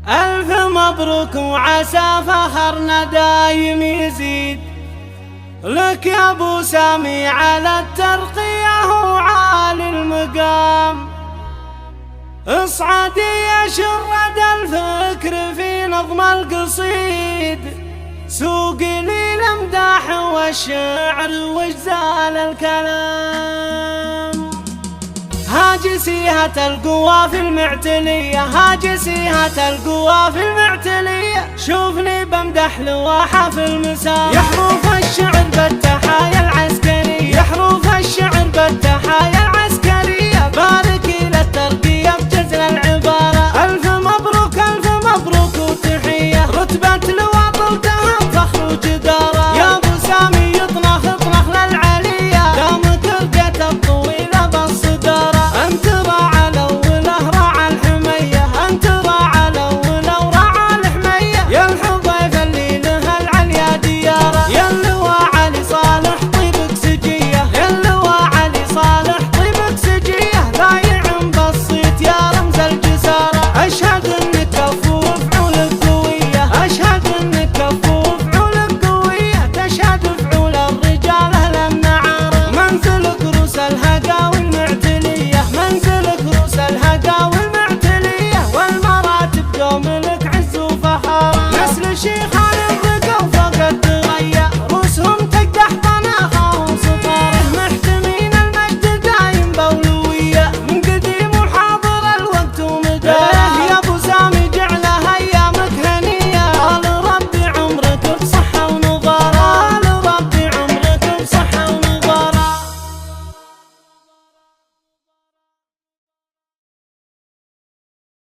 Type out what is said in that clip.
ألف مبروك وعسى فخرنا دايم يزيد لك يا ابو سامي على الترقية وعالي المقام. اصعدي يا شرد الفكر في نظم القصيد، سوقي لي الامداح والشعر واجزال الكلام. هاجسيها القوى في المعتلية، هاجسيها القوى في المعتلية، شوفني بمدح لواحة في المساء. يا حروف الشعر بالتحايا العسكرية، يا حروف الشعر بالتحايا العسكرية.